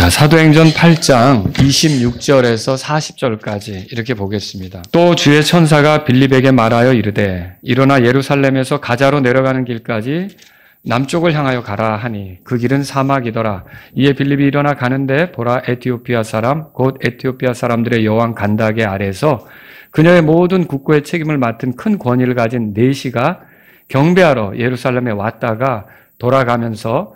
자, 사도행전 8장 26절에서 40절까지 이렇게 보겠습니다. 또 주의 천사가 빌립에게 말하여 이르되 일어나 예루살렘에서 가자로 내려가는 길까지 남쪽을 향하여 가라 하니 그 길은 사막이더라. 이에 빌립이 일어나 가는데 보라 에티오피아 사람 곧 에티오피아 사람들의 여왕 간다게 아래서 그녀의 모든 국고의 책임을 맡은 큰 권위를 가진 내시가 경배하러 예루살렘에 왔다가 돌아가면서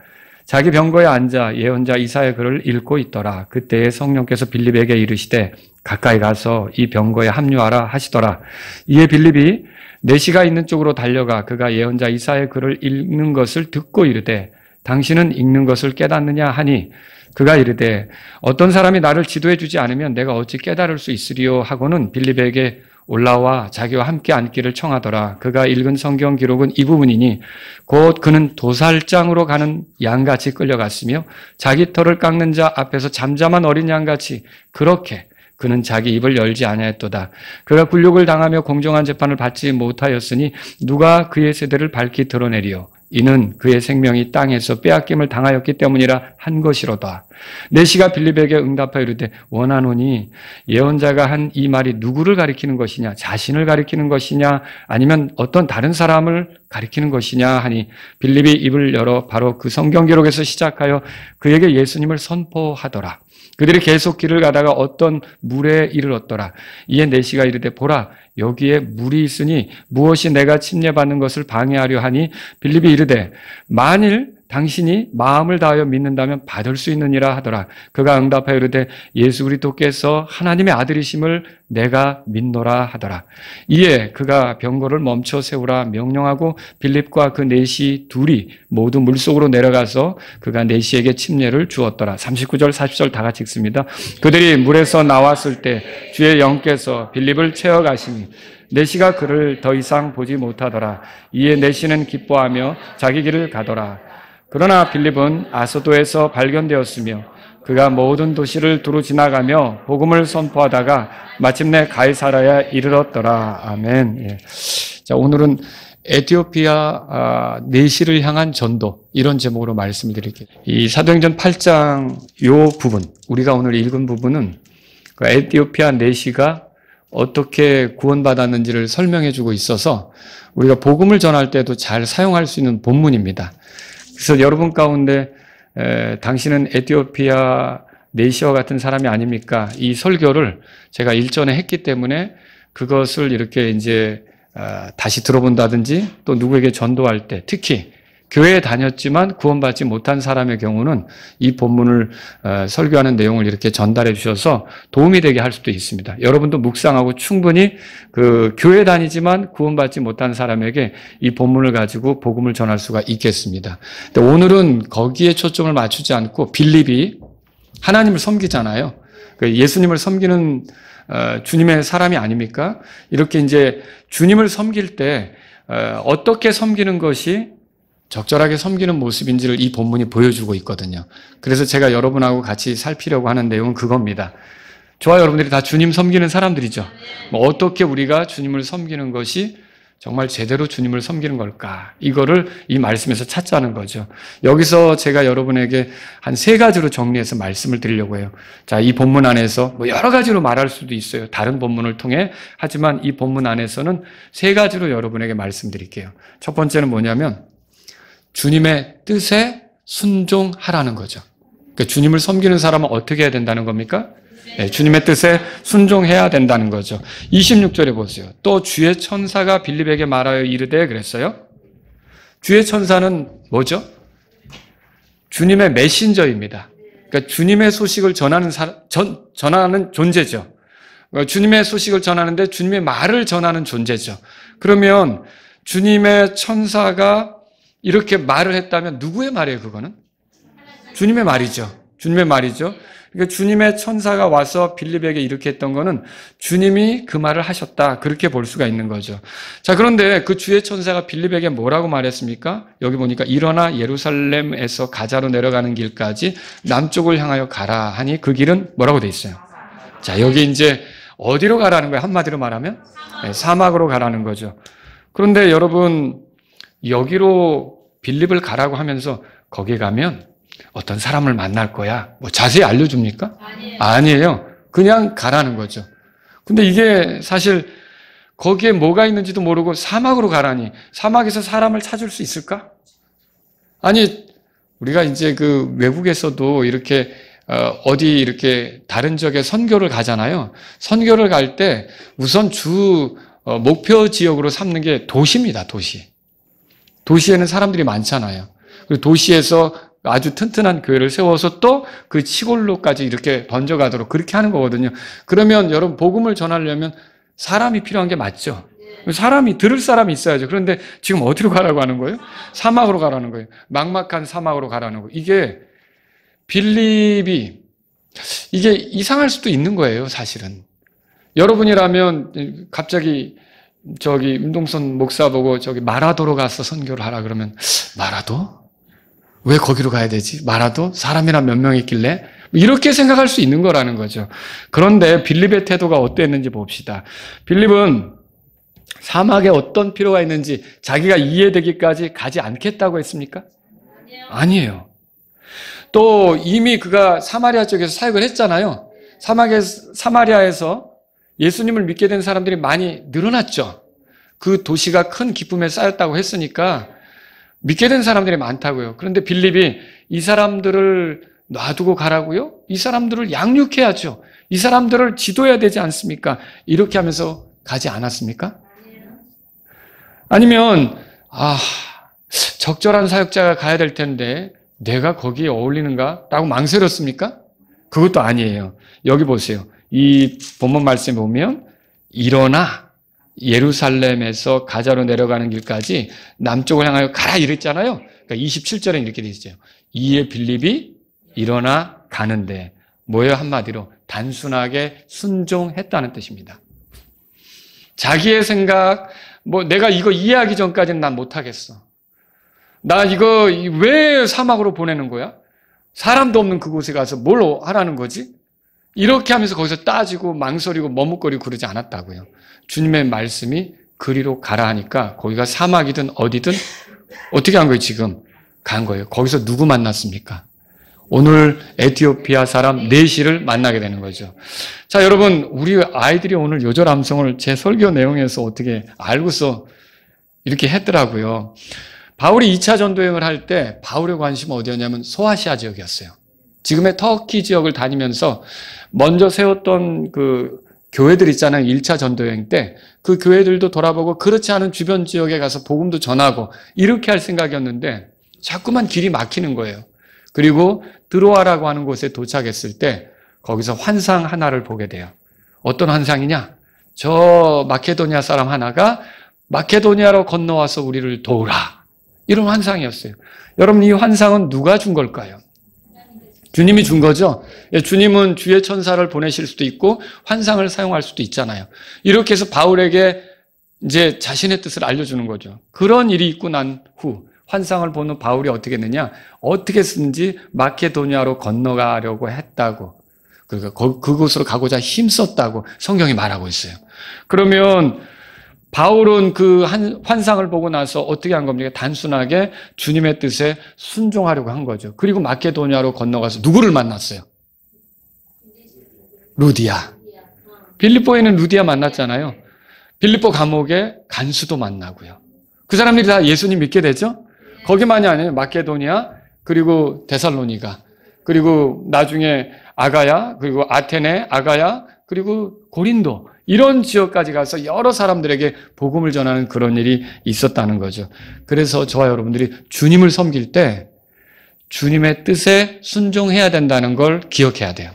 자기 병거에 앉아 예언자 이사야의 글을 읽고 있더라. 그때에 성령께서 빌립에게 이르시되 가까이 가서 이 병거에 합류하라 하시더라. 이에 빌립이 내시가 있는 쪽으로 달려가 그가 예언자 이사야의 글을 읽는 것을 듣고 이르되 당신은 읽는 것을 깨닫느냐 하니 그가 이르되 어떤 사람이 나를 지도해 주지 않으면 내가 어찌 깨달을 수 있으리요 하고는 빌립에게 올라와 자기와 함께 앉기를 청하더라. 그가 읽은 성경 기록은 이 부분이니 곧 그는 도살장으로 가는 양같이 끌려갔으며 자기 털을 깎는 자 앞에서 잠잠한 어린 양같이 그렇게 그는 자기 입을 열지 아니하였도다. 그가 굴욕을 당하며 공정한 재판을 받지 못하였으니 누가 그의 세대를 밝히 드러내리요. 이는 그의 생명이 땅에서 빼앗김을 당하였기 때문이라 한 것이로다. 내시가 빌립에게 응답하여 이르되 원하노니 예언자가 한 이 말이 누구를 가리키는 것이냐? 자신을 가리키는 것이냐? 아니면 어떤 다른 사람을 가리키는 것이냐? 하니 빌립이 입을 열어 바로 그 성경 기록에서 시작하여 그에게 예수님을 선포하더라. 그들이 계속 길을 가다가 어떤 물에 이르렀더라. 이에 내시가 이르되 보라 여기에 물이 있으니 무엇이 내가 침례받는 것을 방해하려 하니 빌립이 이르되 만일 당신이 마음을 다하여 믿는다면 받을 수 있느니라 하더라. 그가 응답하여 이르되 예수 그리스도께서 하나님의 아들이심을 내가 믿노라 하더라. 이에 그가 병거를 멈춰 세우라 명령하고 빌립과 그 내시 둘이 모두 물속으로 내려가서 그가 내시에게 침례를 주었더라. 39절 40절 다 같이 읽습니다. 그들이 물에서 나왔을 때 주의 영께서 빌립을 채워 가시니 내시가 그를 더 이상 보지 못하더라. 이에 내시는 기뻐하며 자기 길을 가더라. 그러나 빌립은 아소도에서 발견되었으며 그가 모든 도시를 두루 지나가며 복음을 선포하다가 마침내 가이사라에 이르렀더라. 아멘. 예. 자, 오늘은 에티오피아 내시를 향한 전도 이런 제목으로 말씀을 드릴게요. 이 사도행전 8장 요 부분 우리가 오늘 읽은 부분은 그 에티오피아 내시가 어떻게 구원받았는지를 설명해 주고 있어서 우리가 복음을 전할 때도 잘 사용할 수 있는 본문입니다. 그래서 여러분 가운데 당신은 에티오피아 내시와 같은 사람이 아닙니까? 이 설교를 제가 일전에 했기 때문에 그것을 이렇게 이제 다시 들어본다든지 또 누구에게 전도할 때 특히 교회에 다녔지만 구원받지 못한 사람의 경우는 이 본문을 설교하는 내용을 이렇게 전달해 주셔서 도움이 되게 할 수도 있습니다. 여러분도 묵상하고 충분히 그 교회 다니지만 구원받지 못한 사람에게 이 본문을 가지고 복음을 전할 수가 있겠습니다. 근데 오늘은 거기에 초점을 맞추지 않고 빌립이 하나님을 섬기잖아요. 예수님을 섬기는 주님의 사람이 아닙니까? 이렇게 이제 주님을 섬길 때 어떻게 섬기는 것이 적절하게 섬기는 모습인지를 이 본문이 보여주고 있거든요. 그래서 제가 여러분하고 같이 살피려고 하는 내용은 그겁니다. 저와 여러분들이 다 주님 섬기는 사람들이죠. 어떻게 우리가 주님을 섬기는 것이 정말 제대로 주님을 섬기는 걸까? 이거를 이 말씀에서 찾자는 거죠. 여기서 제가 여러분에게 한 3가지로 정리해서 말씀을 드리려고 해요. 자, 이 본문 안에서 뭐 여러 가지로 말할 수도 있어요. 다른 본문을 통해. 하지만 이 본문 안에서는 3가지로 여러분에게 말씀드릴게요. 첫 번째는 뭐냐면 주님의 뜻에 순종하라는 거죠. 그러니까 주님을 섬기는 사람은 어떻게 해야 된다는 겁니까? 네, 주님의 뜻에 순종해야 된다는 거죠. 26절에 보세요. 또 주의 천사가 빌립에게 말하여 이르되 그랬어요. 주의 천사는 뭐죠? 주님의 메신저입니다. 그러니까 주님의 소식을 전하는 존재죠. 주님의 소식을 전하는데 주님의 말을 전하는 존재죠. 그러면 주님의 천사가 이렇게 말을 했다면 누구의 말이에요, 그거는? 주님의 말이죠. 주님의 말이죠. 그러니까 주님의 천사가 와서 빌립에게 이렇게 했던 거는 주님이 그 말을 하셨다. 그렇게 볼 수가 있는 거죠. 자, 그런데 그 주의 천사가 빌립에게 뭐라고 말했습니까? 여기 보니까 일어나 예루살렘에서 가자로 내려가는 길까지 남쪽을 향하여 가라 하니 그 길은 뭐라고 돼 있어요? 자, 여기 이제 어디로 가라는 거예요? 한마디로 말하면? 네, 사막으로 가라는 거죠. 그런데 여러분, 여기로 빌립을 가라고 하면서 거기 가면 어떤 사람을 만날 거야. 뭐 자세히 알려줍니까? 아니에요. 그냥 가라는 거죠. 근데 이게 사실 거기에 뭐가 있는지도 모르고 사막으로 가라니 사막에서 사람을 찾을 수 있을까? 아니 우리가 이제 그 외국에서도 이렇게 어디 이렇게 다른 지역에 선교를 가잖아요. 선교를 갈 때 우선 주 목표 지역으로 삼는 게 도시입니다. 도시. 도시에는 사람들이 많잖아요. 그리고 도시에서 아주 튼튼한 교회를 세워서 또 그 시골로까지 이렇게 번져가도록 그렇게 하는 거거든요. 그러면 여러분 복음을 전하려면 사람이 필요한 게 맞죠. 사람이 들을 사람이 있어야죠. 그런데 지금 어디로 가라고 하는 거예요? 사막으로 가라는 거예요. 막막한 사막으로 가라는 거예요. 이게 빌립이 이게 이상할 수도 있는 거예요. 사실은 여러분이라면 갑자기 저기 임동선 목사 보고 저기 마라도로 가서 선교를 하라 그러면 마라도? 왜 거기로 가야 되지? 마라도? 사람이나 몇 명 있길래? 이렇게 생각할 수 있는 거라는 거죠. 그런데 빌립의 태도가 어땠는지 봅시다. 빌립은 사막에 어떤 필요가 있는지 자기가 이해되기까지 가지 않겠다고 했습니까? 아니에요. 또 이미 그가 사마리아 쪽에서 사역을 했잖아요. 사마리아에서 예수님을 믿게 된 사람들이 많이 늘어났죠. 그 도시가 큰 기쁨에 쌓였다고 했으니까 믿게 된 사람들이 많다고요. 그런데 빌립이 이 사람들을 놔두고 가라고요? 이 사람들을 양육해야죠. 이 사람들을 지도해야 되지 않습니까? 이렇게 하면서 가지 않았습니까? 아니면 적절한 사역자가 가야 될 텐데 내가 거기에 어울리는가? 라고 망설였습니까? 그것도 아니에요. 여기 보세요. 이 본문 말씀에 보면 일어나 예루살렘에서 가자로 내려가는 길까지 남쪽을 향하여 가라 이랬잖아요. 그러니까 27절에 이렇게 되어 있어요. 이에 빌립이 일어나 가는데 뭐예요? 한마디로 단순하게 순종했다는 뜻입니다. 자기의 생각, 내가 이거 이해하기 전까지는 난 못하겠어. 나 이거 왜 사막으로 보내는 거야? 사람도 없는 그곳에 가서 뭘 하라는 거지? 이렇게 하면서 거기서 따지고 망설이고 머뭇거리고 그러지 않았다고요. 주님의 말씀이 그리로 가라 하니까 거기가 사막이든 어디든 어떻게 한 거예요 지금? 간 거예요. 거기서 누구 만났습니까? 오늘 에티오피아 사람 네시를 만나게 되는 거죠. 자, 여러분 우리 아이들이 오늘 요절암송을 제 설교 내용에서 어떻게 알고서 이렇게 했더라고요. 바울이 2차 전도여행을 할 때 바울의 관심은 어디였냐면 소아시아 지역이었어요. 지금의 터키 지역을 다니면서 먼저 세웠던 그 교회들 있잖아요. 1차 전도여행 때 그 교회들도 돌아보고 그렇지 않은 주변 지역에 가서 복음도 전하고 이렇게 할 생각이었는데 자꾸만 길이 막히는 거예요. 그리고 드로아라고 하는 곳에 도착했을 때 거기서 환상 하나를 보게 돼요. 어떤 환상이냐? 저 마케도니아 사람 하나가 마케도니아로 건너와서 우리를 도우라. 이런 환상이었어요. 여러분 이 환상은 누가 준 걸까요? 주님이 준 거죠. 주님은 주의 천사를 보내실 수도 있고 환상을 사용할 수도 있잖아요. 이렇게 해서 바울에게 이제 자신의 뜻을 알려주는 거죠. 그런 일이 있고 난 후 환상을 보는 바울이 어떻게 했느냐? 어떻게 쓰는지 마케도니아로 건너가려고 했다고. 그러니까 그곳으로 가고자 힘썼다고 성경이 말하고 있어요. 그러면 바울은 그 환상을 보고 나서 어떻게 한 겁니까? 단순하게 주님의 뜻에 순종하려고 한 거죠. 그리고 마케도니아로 건너가서 누구를 만났어요? 루디아. 빌립보에는 루디아 만났잖아요. 빌립보 감옥에 간수도 만나고요. 그 사람들이 다 예수님 믿게 되죠? 거기만이 아니에요. 마케도니아, 그리고 데살로니가, 그리고 나중에 아가야, 그리고 아테네, 아가야, 그리고 고린도. 이런 지역까지 가서 여러 사람들에게 복음을 전하는 그런 일이 있었다는 거죠. 그래서 저와 여러분들이 주님을 섬길 때 주님의 뜻에 순종해야 된다는 걸 기억해야 돼요.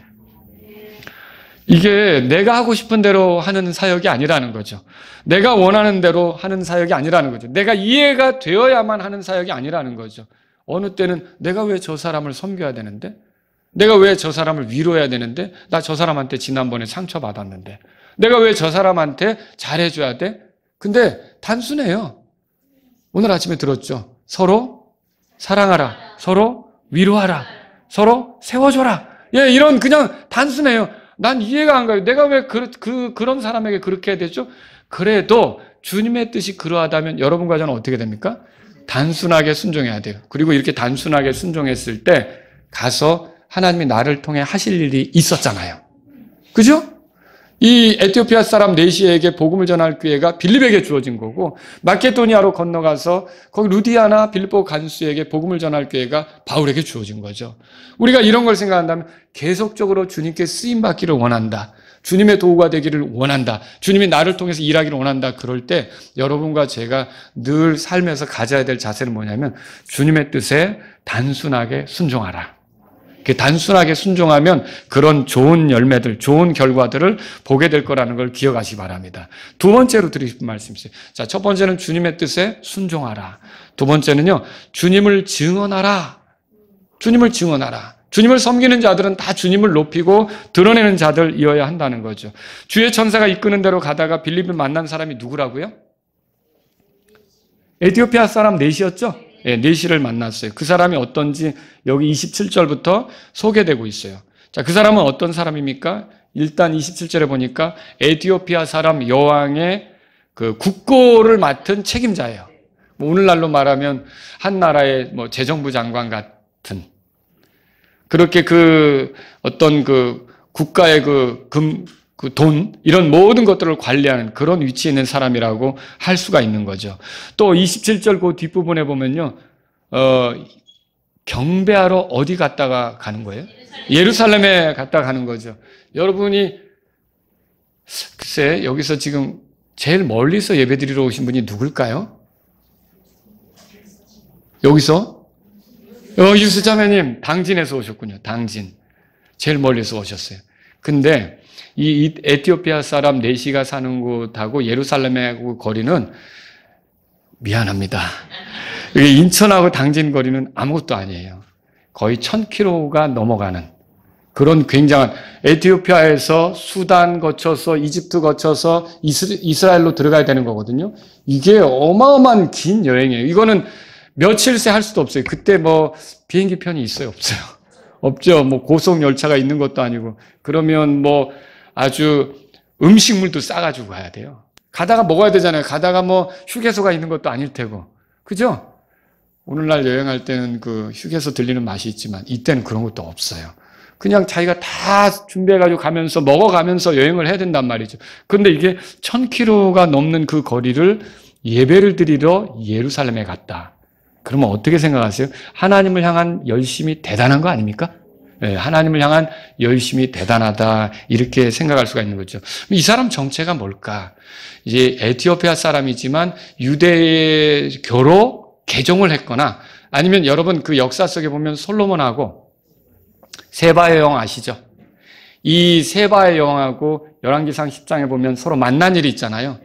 이게 내가 하고 싶은 대로 하는 사역이 아니라는 거죠. 내가 원하는 대로 하는 사역이 아니라는 거죠. 내가 이해가 되어야만 하는 사역이 아니라는 거죠. 어느 때는 내가 왜 저 사람을 섬겨야 되는데? 내가 왜 저 사람을 위로해야 되는데? 나 저 사람한테 지난번에 상처받았는데. 내가 왜 저 사람한테 잘해줘야 돼? 근데 단순해요. 오늘 아침에 들었죠. 서로 사랑하라. 서로 위로하라. 서로 세워줘라. 예, 이런 그냥 단순해요. 난 이해가 안 가요. 내가 왜 그런 사람에게 그렇게 해야 되죠? 그래도 주님의 뜻이 그러하다면 여러분과 저는 어떻게 됩니까? 단순하게 순종해야 돼요. 그리고 이렇게 단순하게 순종했을 때 가서 하나님이 나를 통해 하실 일이 있었잖아요. 그죠? 이 에티오피아 사람 네시에게 복음을 전할 기회가 빌립에게 주어진 거고, 마케도니아로 건너가서 거기 루디아나 빌립보 간수에게 복음을 전할 기회가 바울에게 주어진 거죠. 우리가 이런 걸 생각한다면 계속적으로 주님께 쓰임받기를 원한다. 주님의 도구가 되기를 원한다. 주님이 나를 통해서 일하기를 원한다. 그럴 때 여러분과 제가 늘 삶에서 가져야 될 자세는 뭐냐면 주님의 뜻에 단순하게 순종하라. 단순하게 순종하면 그런 좋은 열매들, 좋은 결과들을 보게 될 거라는 걸 기억하시기 바랍니다. 두 번째로 드리고 싶은 말씀이 있어요. 자, 첫 번째는 주님의 뜻에 순종하라. 두 번째는요, 주님을 증언하라. 주님을 증언하라. 주님을 섬기는 자들은 다 주님을 높이고 드러내는 자들이어야 한다는 거죠. 주의 천사가 이끄는 대로 가다가 빌립을 만난 사람이 누구라고요? 에티오피아 사람 네시였죠? 예, 네시를 만났어요. 그 사람이 어떤지 여기 27절부터 소개되고 있어요. 자, 그 사람은 어떤 사람입니까? 일단 27절에 보니까 에티오피아 사람 여왕의 그 국고를 맡은 책임자예요. 뭐 오늘날로 말하면 한 나라의 뭐 재정부 장관 같은, 그렇게 그 어떤 그 국가의 그 돈, 이런 모든 것들을 관리하는 그런 위치에 있는 사람이라고 할 수가 있는 거죠. 또 27절 그 뒷부분에 보면요, 경배하러 어디 갔다가 가는 거예요? 예루살렘에 갔다 가는 거죠. 여러분이, 글쎄, 여기서 지금 제일 멀리서 예배드리러 오신 분이 누굴까요? 여기서? 유수자매님, 당진에서 오셨군요. 당진. 제일 멀리서 오셨어요. 근데 이 에티오피아 사람 네시가 사는 곳하고 예루살렘하고 거리는, 미안합니다, 인천하고 당진 거리는 아무것도 아니에요. 거의 1000km가 넘어가는 그런 굉장한, 에티오피아에서 수단 거쳐서 이집트 거쳐서 이스라엘로 들어가야 되는 거거든요. 이게 어마어마한 긴 여행이에요. 이거는 며칠 새 할 수도 없어요. 그때 뭐 비행기 편이 있어요? 없어요. 없죠. 뭐 고속 열차가 있는 것도 아니고. 그러면 뭐 아주 음식물도 싸가지고 가야 돼요. 가다가 먹어야 되잖아요. 가다가 뭐 휴게소가 있는 것도 아닐 테고. 그죠? 오늘날 여행할 때는 그 휴게소 들리는 맛이 있지만 이때는 그런 것도 없어요. 그냥 자기가 다 준비해가지고 가면서 먹어가면서 여행을 해야 된단 말이죠. 그런데 이게 1000km가 넘는 그 거리를 예배를 드리러 예루살렘에 갔다. 그러면 어떻게 생각하세요? 하나님을 향한 열심이 대단한 거 아닙니까? 네, 하나님을 향한 열심이 대단하다, 이렇게 생각할 수가 있는 거죠. 이 사람 정체가 뭘까? 이제 에티오피아 사람이지만 유대교로 개종을 했거나, 아니면 여러분 그 역사 속에 보면 솔로몬하고 세바의 여왕 아시죠? 이 세바의 여왕하고 열왕기상 10장에 보면 서로 만난 일이 있잖아요.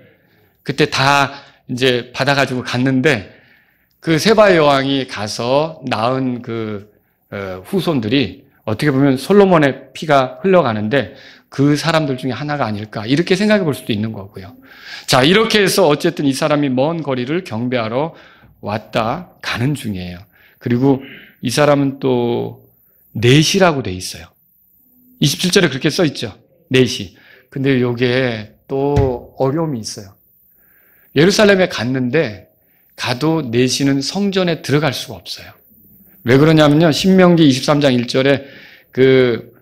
그때 다 이제 받아가지고 갔는데, 그 세바의 여왕이 가서 낳은 그 후손들이 어떻게 보면 솔로몬의 피가 흘러가는데 그 사람들 중에 하나가 아닐까, 이렇게 생각해 볼 수도 있는 거고요. 자, 이렇게 해서 어쨌든 이 사람이 먼 거리를 경배하러 왔다 가는 중이에요. 그리고 이 사람은 또 네시라고 돼 있어요. 27절에 그렇게 써 있죠. 네시. 근데 여기에 또 어려움이 있어요. 예루살렘에 갔는데 가도 네시는 성전에 들어갈 수가 없어요. 왜 그러냐면요, 신명기 23장 1절에 그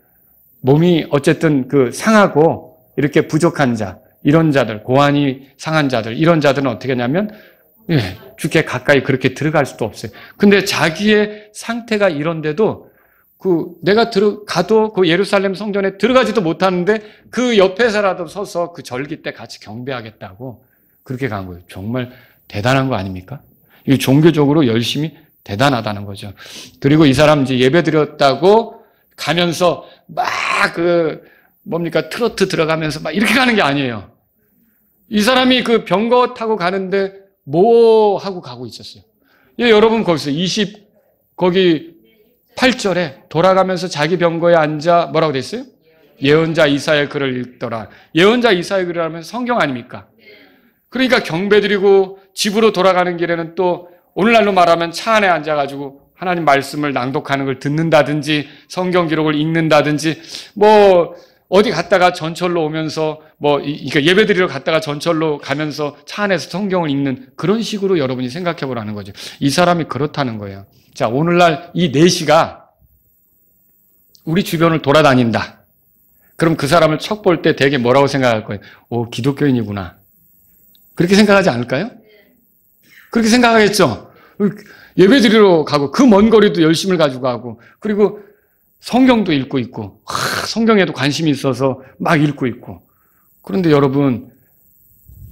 몸이 어쨌든 그 상하고 이렇게 부족한 자, 이런 자들, 고환이 상한 자들, 이런 자들은 어떻게 하냐면 주께 가까이 그렇게 들어갈 수도 없어요. 근데 자기의 상태가 이런데도 내가 가도 그 예루살렘 성전에 들어가지도 못하는데 그 옆에서라도 서서 그 절기 때 같이 경배하겠다고 그렇게 간 거예요. 정말 대단한 거 아닙니까? 이 종교적으로 열심히 대단하다는 거죠. 그리고 이 사람 이제 예배 드렸다고 가면서 막 트로트 들어가면서 막 이렇게 가는 게 아니에요. 이 사람이 그 병거 타고 가는데 뭐 하고 가고 있었어요. 여러분 거기서 8절에 돌아가면서 자기 병거에 앉아 뭐라고 돼 있어요? 예언자 이사야의 글을 읽더라. 예언자 이사야의 글을 하면 성경 아닙니까? 그러니까 경배드리고 집으로 돌아가는 길에는 또 오늘날로 말하면 차 안에 앉아가지고 하나님 말씀을 낭독하는 걸 듣는다든지 성경 기록을 읽는다든지 뭐 어디 갔다가 전철로 오면서 그러니까 예배드리러 갔다가 전철로 가면서 차 안에서 성경을 읽는 그런 식으로 여러분이 생각해 보라는 거죠. 이 사람이 그렇다는 거예요. 자, 오늘날 이 네시가 우리 주변을 돌아다닌다. 그럼 그 사람을 척 볼 때 되게 뭐라고 생각할 거예요? 오, 기독교인이구나. 그렇게 생각하지 않을까요? 그렇게 생각하겠죠? 예배 드리러 가고 그 먼 거리도 열심을 가지고 가고 그리고 성경도 읽고 있고 성경에도 관심이 있어서 막 읽고 있고 그런데 여러분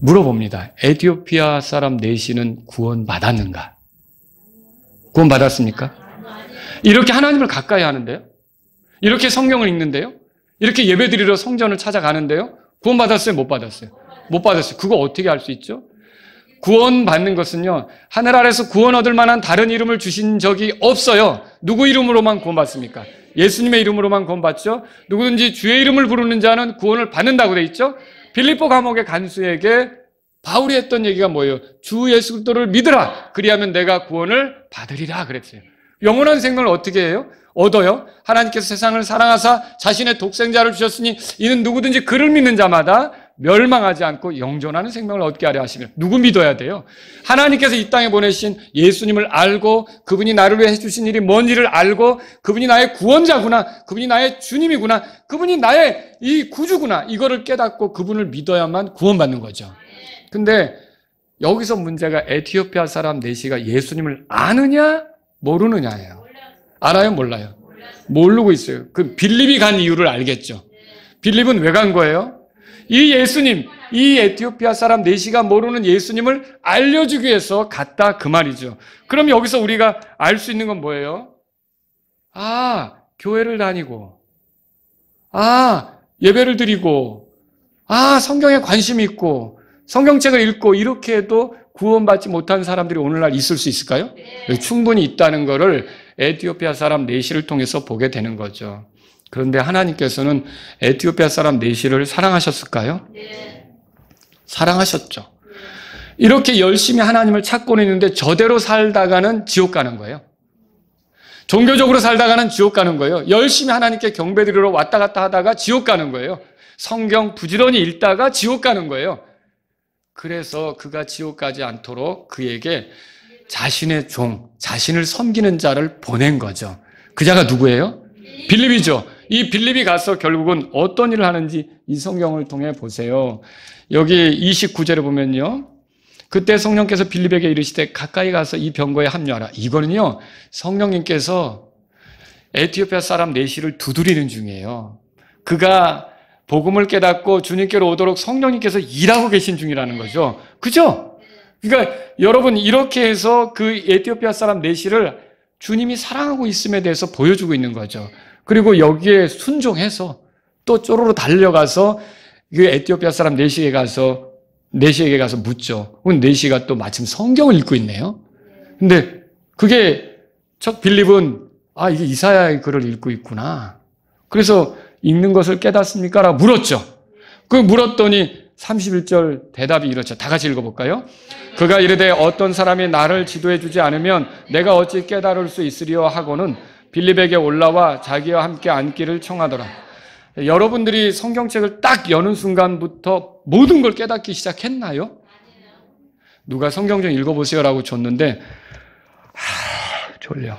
물어봅니다. 에티오피아 사람 넷이는 구원받았는가? 구원받았습니까? 이렇게 하나님을 가까이 하는데요? 이렇게 성경을 읽는데요? 이렇게 예배 드리러 성전을 찾아가는데요? 구원받았어요? 못 받았어요? 못 받았어요. 그거 어떻게 할 수 있죠? 구원받는 것은요, 하늘 아래서 구원 얻을 만한 다른 이름을 주신 적이 없어요. 누구 이름으로만 구원받습니까? 예수님의 이름으로만 구원받죠? 누구든지 주의 이름을 부르는 자는 구원을 받는다고 돼 있죠? 빌립보 감옥의 간수에게 바울이 했던 얘기가 뭐예요? 주 예수 그리스도를 믿으라. 그리하면 내가 구원을 받으리라 그랬어요. 영원한 생명을 어떻게 해요? 얻어요. 하나님께서 세상을 사랑하사 자신의 독생자를 주셨으니 이는 누구든지 그를 믿는 자마다 멸망하지 않고 영존하는 생명을 얻게 하려 하시며 누구 믿어야 돼요? 하나님께서 이 땅에 보내신 예수님을 알고 그분이 나를 위해 해주신 일이 뭔지를 알고 그분이 나의 구원자구나, 그분이 나의 주님이구나, 그분이 나의 이 구주구나, 이거를 깨닫고 그분을 믿어야만 구원받는 거죠. 근데 여기서 문제가 에티오피아 사람 넷이가 예수님을 아느냐 모르느냐예요. 알아요? 몰라요? 모르고 있어요. 그 빌립이 간 이유를 알겠죠. 빌립은 왜 간 거예요? 이 예수님, 이 에티오피아 사람 넷이가 모르는 예수님을 알려주기 위해서 갔다 그 말이죠. 그럼 여기서 우리가 알 수 있는 건 뭐예요? 아, 교회를 다니고, 아, 예배를 드리고, 아, 성경에 관심이 있고, 성경책을 읽고 이렇게 해도 구원받지 못한 사람들이 오늘날 있을 수 있을까요? 네. 충분히 있다는 것을 에티오피아 사람 넷이를 통해서 보게 되는 거죠. 그런데 하나님께서는 에티오피아 사람 넷이를 사랑하셨을까요? 네. 사랑하셨죠. 이렇게 열심히 하나님을 찾고는 있는데 저대로 살다가는 지옥 가는 거예요. 종교적으로 살다가는 지옥 가는 거예요. 열심히 하나님께 경배드리러 왔다 갔다 하다가 지옥 가는 거예요. 성경 부지런히 읽다가 지옥 가는 거예요. 그래서 그가 지옥 가지 않도록 그에게 자신의 종, 자신을 섬기는 자를 보낸 거죠. 그 자가 누구예요? 빌립이죠. 이 빌립이 가서 결국은 어떤 일을 하는지 이 성경을 통해 보세요. 여기 29절에 보면요. 그때 성령께서 빌립에게 이르시되 가까이 가서 이 병거에 합류하라. 이거는요. 성령님께서 에티오피아 사람 넷이를 두드리는 중이에요. 그가 복음을 깨닫고 주님께로 오도록 성령님께서 일하고 계신 중이라는 거죠. 그죠? 그러니까 여러분 이렇게 해서 그 에티오피아 사람 넷이를 주님이 사랑하고 있음에 대해서 보여주고 있는 거죠. 그리고 여기에 순종해서 또 쪼로로 달려가서 그 에티오피아 사람 넷에게 가서 묻죠. 그럼 넷이가 또 마침 성경을 읽고 있네요. 근데 그게 첫 빌립은 아 이게 이사야의 글을 읽고 있구나. 그래서 읽는 것을 깨닫습니까? 라고 물었죠. 그 물었더니 31절 대답이 이렇죠. 다 같이 읽어볼까요? 그가 이르되 어떤 사람이 나를 지도해 주지 않으면 내가 어찌 깨달을 수 있으리요 하고는 빌립에게 올라와 자기와 함께 앉기를 청하더라. 여러분들이 성경책을 딱 여는 순간부터 모든 걸 깨닫기 시작했나요? 누가 성경 좀 읽어보세요라고 줬는데 졸려.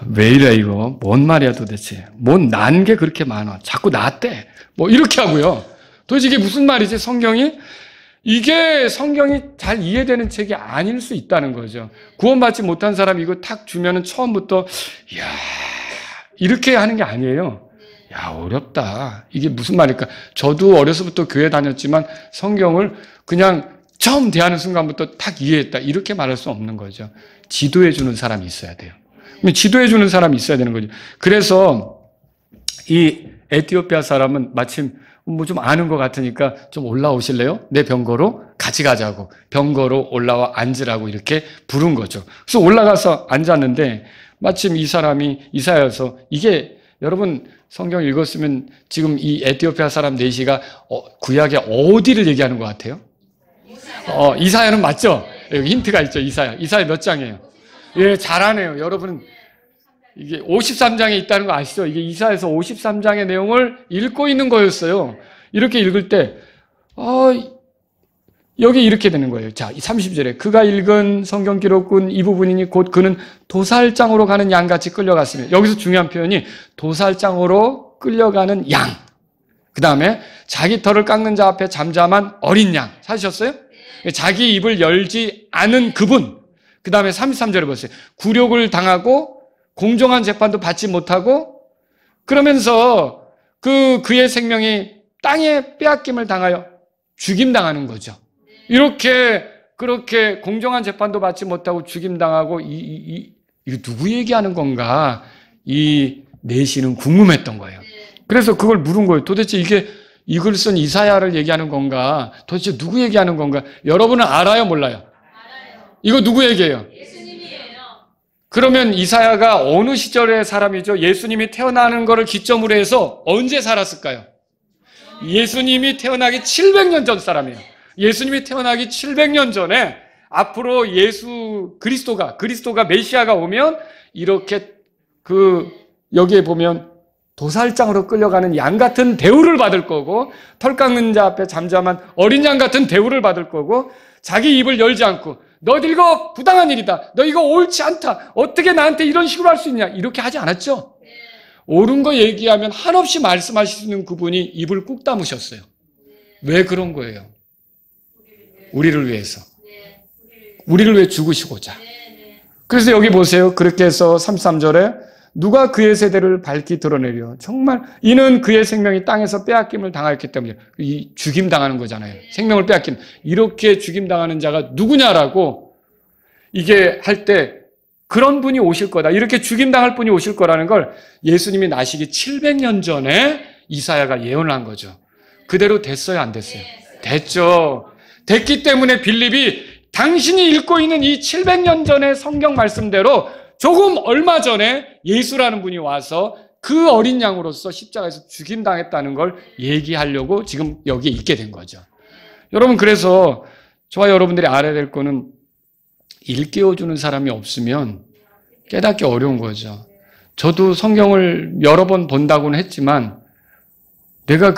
왜 이래 이거? 뭔 말이야 도대체? 뭔 난 게 그렇게 많아? 자꾸 나대. 뭐 이렇게 하고요. 도대체 이게 무슨 말이지? 이게 성경이 잘 이해되는 책이 아닐 수 있다는 거죠. 구원받지 못한 사람 이거 탁 주면은 처음부터 이야 이렇게 하는 게 아니에요. 야 어렵다. 이게 무슨 말일까? 저도 어려서부터 교회 다녔지만 성경을 그냥 처음 대하는 순간부터 탁 이해했다. 이렇게 말할 수 없는 거죠. 지도해 주는 사람이 있어야 돼요. 지도해 주는 사람이 있어야 되는 거죠. 그래서 이 에티오피아 사람은 마침 뭐 좀 아는 것 같으니까 좀 올라오실래요? 내 병거로 같이 가자고. 병거로 올라와 앉으라고 이렇게 부른 거죠. 그래서 올라가서 앉았는데 마침 이 사람이 이사야서 이게 여러분 성경 읽었으면 지금 이 에티오피아 사람 넷이가 구약의 어디를 얘기하는 것 같아요? 이사야는 맞죠? 여기 힌트가 있죠. 이사야 몇 장이에요? 예, 잘하네요. 여러분 이게 53장에 있다는 거 아시죠? 이게 이사야서 53장의 내용을 읽고 있는 거였어요. 이렇게 읽을 때 여기 이렇게 되는 거예요. 자, 30절에 그가 읽은 성경 기록은 이 부분이니 곧 그는 도살장으로 가는 양같이 끌려갔으며, 여기서 중요한 표현이 도살장으로 끌려가는 양. 그 다음에 자기 털을 깎는 자 앞에 잠잠한 어린 양. 찾으셨어요? 자기 입을 열지 않은 그분. 그 다음에 33절에 보세요. 굴욕을 당하고 공정한 재판도 받지 못하고 그러면서 그의 생명이 땅에 빼앗김을 당하여 죽임당하는 거죠. 그렇게 공정한 재판도 받지 못하고 죽임당하고 이거 누구 얘기하는 건가? 이 내시는 궁금했던 거예요. 그래서 그걸 물은 거예요. 도대체 이걸 쓴 이사야를 얘기하는 건가? 도대체 누구 얘기하는 건가? 여러분은 알아요, 몰라요? 알아요. 이거 누구 얘기예요? 예수님이에요. 그러면 이사야가 어느 시절의 사람이죠? 예수님이 태어나는 것을 기점으로 해서 언제 살았을까요? 예수님이 태어나기 700년 전 사람이에요. 예수님이 태어나기 700년 전에 앞으로 그리스도가 메시아가 오면 이렇게 여기에 보면 도살장으로 끌려가는 양 같은 대우를 받을 거고, 털 깎는 자 앞에 잠잠한 어린 양 같은 대우를 받을 거고, 자기 입을 열지 않고 너 이거 부당한 일이다, 너 이거 옳지 않다, 어떻게 나한테 이런 식으로 할 수 있냐, 이렇게 하지 않았죠. 옳은 거 얘기하면 한없이 말씀하실 수 있는 그분이 입을 꾹 다무셨어요. 왜 그런 거예요? 우리를 위해서. 우리를 위해 죽으시고자. 그래서 여기 보세요. 그렇게 해서 33절에 누가 그의 세대를 밝히 드러내려. 정말 이는 그의 생명이 땅에서 빼앗김을 당하였기 때문에, 이 죽임당하는 거잖아요. 생명을 빼앗기는. 이렇게 죽임당하는 자가 누구냐라고 이게 할 때 그런 분이 오실 거다, 이렇게 죽임당할 분이 오실 거라는 걸 예수님이 나시기 700년 전에 이사야가 예언을 한 거죠. 그대로 됐어요, 안 됐어요? 됐죠. 됐기 때문에 빌립이 당신이 읽고 있는 이 700년 전의 성경 말씀대로 조금 얼마 전에 예수라는 분이 와서 그 어린 양으로서 십자가에서 죽임당했다는 걸 얘기하려고 지금 여기에 있게 된 거죠. 여러분, 그래서 저와 여러분들이 알아야 될 거는 일깨워주는 사람이 없으면 깨닫기 어려운 거죠. 저도 성경을 여러 번 본다고는 했지만 내가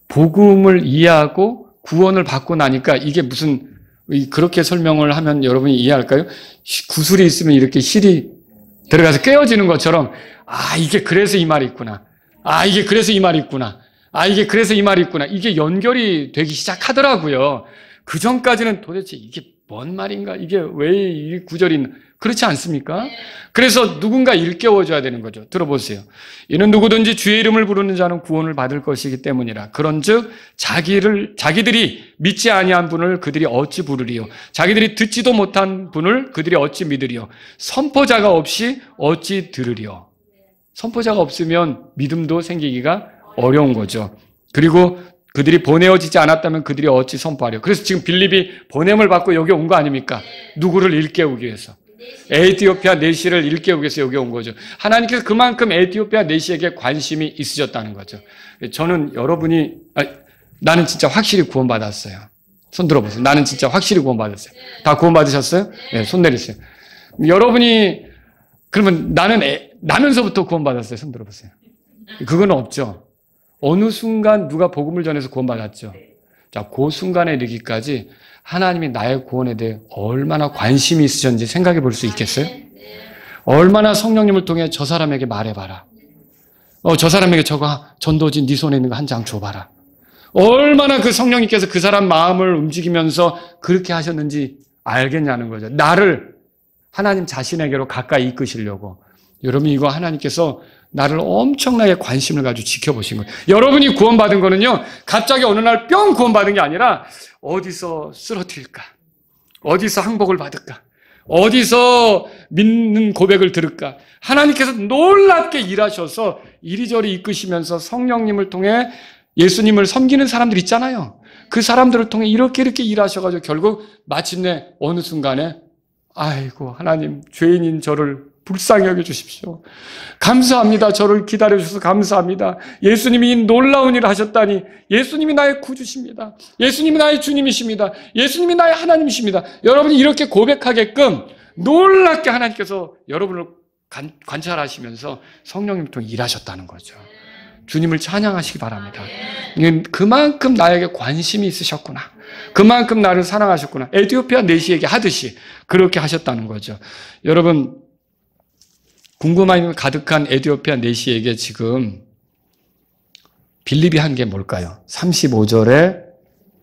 복음을 이해하고 구원을 받고 나니까 이게 무슨, 그렇게 설명을 하면 여러분이 이해할까요? 구슬이 있으면 이렇게 실이 들어가서 깨어지는 것처럼, 이게 그래서 이 말이 있구나. 이게 그래서 이 말이 있구나. 이게 그래서 이 말이 있구나. 이게 연결이 되기 시작하더라고요. 그 전까지는 도대체 이게 뭔 말인가? 이게 왜 이 구절이 있나? 그렇지 않습니까? 그래서 누군가 일깨워줘야 되는 거죠. 들어보세요. 이는 누구든지 주의 이름을 부르는 자는 구원을 받을 것이기 때문이라. 그런즉 자기들이 믿지 아니한 분을 그들이 어찌 부르리요? 자기들이 듣지도 못한 분을 그들이 어찌 믿으리요? 선포자가 없이 어찌 들으리요? 선포자가 없으면 믿음도 생기기가 어려운 거죠. 그리고 그들이 보내어지지 않았다면 그들이 어찌 선포하려? 그래서 지금 빌립이 보냄을 받고 여기 온 거 아닙니까? 누구를 일깨우기 위해서. 에티오피아 내시를 일깨우기 위해서 여기 온 거죠. 하나님께서 그만큼 에티오피아 내시에게 관심이 있으셨다는 거죠. 저는 나는 진짜 확실히 구원받았어요. 손 들어보세요. 나는 진짜 확실히 구원받았어요. 다 구원받으셨어요? 네, 손 내리세요. 여러분이, 그러면 나면서부터 구원받았어요. 손 들어보세요. 그건 없죠. 어느 순간 누가 복음을 전해서 구원받았죠. 자, 그 순간에 이르기까지 하나님이 나의 구원에 대해 얼마나 관심이 있으셨는지 생각해 볼 수 있겠어요? 얼마나 성령님을 통해 저 사람에게 말해봐라. 저 사람에게 전도지 네 손에 있는 거 한 장 줘봐라. 얼마나 그 성령님께서 그 사람 마음을 움직이면서 그렇게 하셨는지 알겠냐는 거죠. 나를 하나님 자신에게로 가까이 이끄시려고. 여러분, 이거 하나님께서 나를 엄청나게 관심을 가지고 지켜보신 거예요. 여러분이 구원받은 거는요, 갑자기 어느 날 뿅 구원받은 게 아니라 어디서 쓰러뜨릴까? 어디서 항복을 받을까? 어디서 믿는 고백을 들을까? 하나님께서 놀랍게 일하셔서 이리저리 이끄시면서 성령님을 통해 예수님을 섬기는 사람들 있잖아요. 그 사람들을 통해 이렇게 일하셔가지고 결국 마침내 어느 순간에 아이고, 하나님, 죄인인 저를 불쌍히 여겨주십시오. 감사합니다. 저를 기다려주셔서 감사합니다. 예수님이 이 놀라운 일을 하셨다니, 예수님이 나의 구주십니다. 예수님이 나의 주님이십니다. 예수님이 나의 하나님이십니다. 여러분이 이렇게 고백하게끔 놀랍게 하나님께서 여러분을 관찰하시면서 성령님을 통해 일하셨다는 거죠. 주님을 찬양하시기 바랍니다. 그만큼 나에게 관심이 있으셨구나. 그만큼 나를 사랑하셨구나. 에티오피아 내시에게 하듯이 그렇게 하셨다는 거죠. 여러분, 궁금함이 가득한 에티오피아 내시에게 지금 빌립이 한 게 뭘까요? 35절에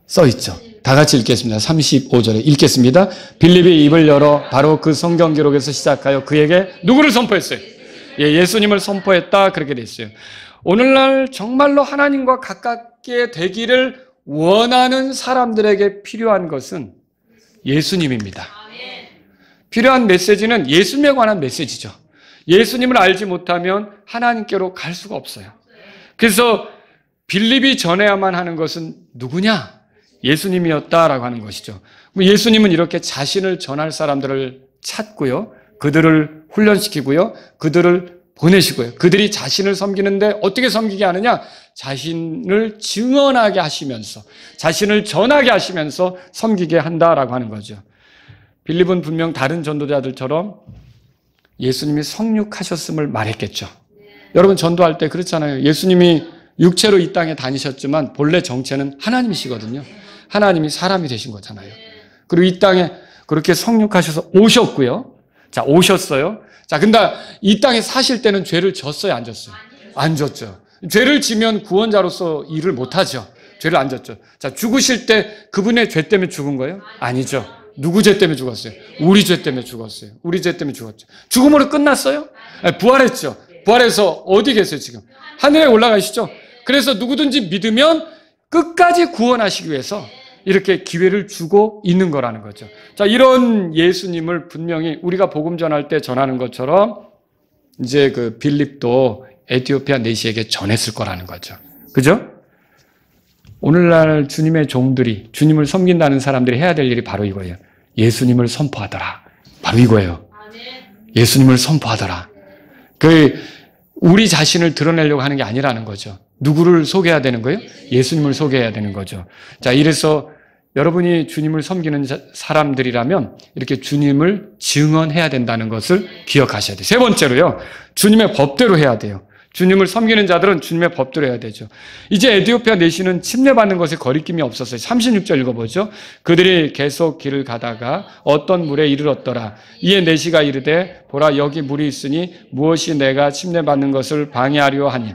써 있죠. 다 같이 읽겠습니다. 35절에 읽겠습니다. 빌립이 입을 열어 바로 그 성경 기록에서 시작하여 그에게 누구를 선포했어요? 예수님을 선포했다. 그렇게 돼 있어요. 오늘날 정말로 하나님과 가깝게 되기를 원하는 사람들에게 필요한 것은 예수님입니다. 필요한 메시지는 예수님에 관한 메시지죠. 예수님을 알지 못하면 하나님께로 갈 수가 없어요. 그래서 빌립이 전해야만 하는 것은 누구냐? 예수님이었다라고 하는 것이죠. 예수님은 이렇게 자신을 전할 사람들을 찾고요. 그들을 훈련시키고요. 그들을 보내시고요. 그들이 자신을 섬기는데 어떻게 섬기게 하느냐? 자신을 증언하게 하시면서, 자신을 전하게 하시면서 섬기게 한다라고 하는 거죠. 빌립은 분명 다른 전도자들처럼 예수님이 성육하셨음을 말했겠죠. 여러분, 전도할 때 그렇잖아요. 예수님이 육체로 이 땅에 다니셨지만 본래 정체는 하나님이시거든요. 하나님이 사람이 되신 거잖아요. 그리고 이 땅에 그렇게 성육하셔서 오셨고요. 자, 오셨어요. 자, 근데 이 땅에 사실 때는 죄를 졌어요, 안 졌어요? 안 졌죠. 죄를 지면 구원자로서 일을 못하죠. 죄를 안 졌죠. 자, 죽으실 때 그분의 죄 때문에 죽은 거예요? 아니죠. 누구 죄 때문에 죽었어요? 우리 죄 때문에 죽었어요. 우리 죄 때문에 죽었죠. 죽음으로 끝났어요? 아니, 부활했죠. 부활해서 어디 계세요, 지금? 하늘에 올라가시죠. 그래서 누구든지 믿으면 끝까지 구원하시기 위해서 이렇게 기회를 주고 있는 거라는 거죠. 자, 이런 예수님을 분명히 우리가 복음 전할 때 전하는 것처럼 이제 그 빌립도 에티오피아 내시에게 전했을 거라는 거죠. 그죠? 오늘날 주님의 종들이, 주님을 섬긴다는 사람들이 해야 될 일이 바로 이거예요. 예수님을 선포하더라. 바로 이거예요. 예수님을 선포하더라. 우리 자신을 드러내려고 하는 게 아니라는 거죠. 누구를 소개해야 되는 거예요? 예수님을 소개해야 되는 거죠. 자, 이래서 여러분이 주님을 섬기는 사람들이라면 이렇게 주님을 증언해야 된다는 것을 기억하셔야 돼요. 세 번째로요, 주님의 법대로 해야 돼요. 주님을 섬기는 자들은 주님의 법대로 해야 되죠. 이제 에티오피아 내시는 침례받는 것에 거리낌이 없었어요. 36절 읽어보죠. 그들이 계속 길을 가다가 어떤 물에 이르렀더라. 이에 내시가 이르되 보라 여기 물이 있으니 무엇이 내가 침례받는 것을 방해하려 하니.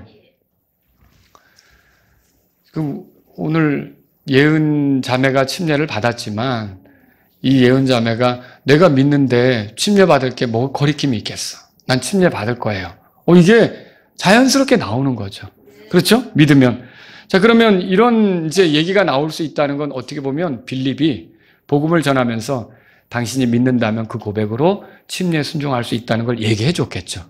오늘 예은 자매가 침례를 받았지만 이 예은 자매가 내가 믿는데 침례받을 게 뭐 거리낌이 있겠어. 난 침례받을 거예요. 이게 자연스럽게 나오는 거죠. 그렇죠? 믿으면. 자, 그러면 이런 이제 얘기가 나올 수 있다는 건 어떻게 보면 빌립이 복음을 전하면서 당신이 믿는다면 그 고백으로 침례에 순종할 수 있다는 걸 얘기해 줬겠죠.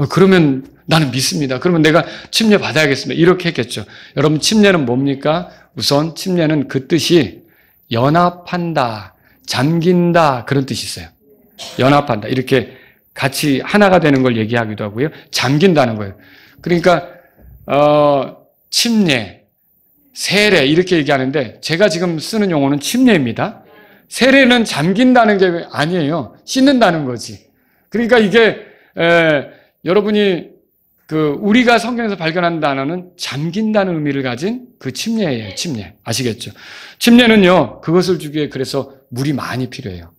그러면 나는 믿습니다. 그러면 내가 침례 받아야겠습니다. 이렇게 했겠죠. 여러분, 침례는 뭡니까? 우선 침례는 그 뜻이 연합한다, 잠긴다 그런 뜻이 있어요. 연합한다. 이렇게 같이 하나가 되는 걸 얘기하기도 하고요. 잠긴다는 거예요. 그러니까 침례, 세례 이렇게 얘기하는데 제가 지금 쓰는 용어는 침례입니다. 세례는 잠긴다는 게 아니에요. 씻는다는 거지. 그러니까 이게 여러분이 우리가 성경에서 발견한 단어는 잠긴다는 의미를 가진 그 침례예요. 침례. 아시겠죠? 침례는요, 그것을 주기 위해 그래서 물이 많이 필요해요.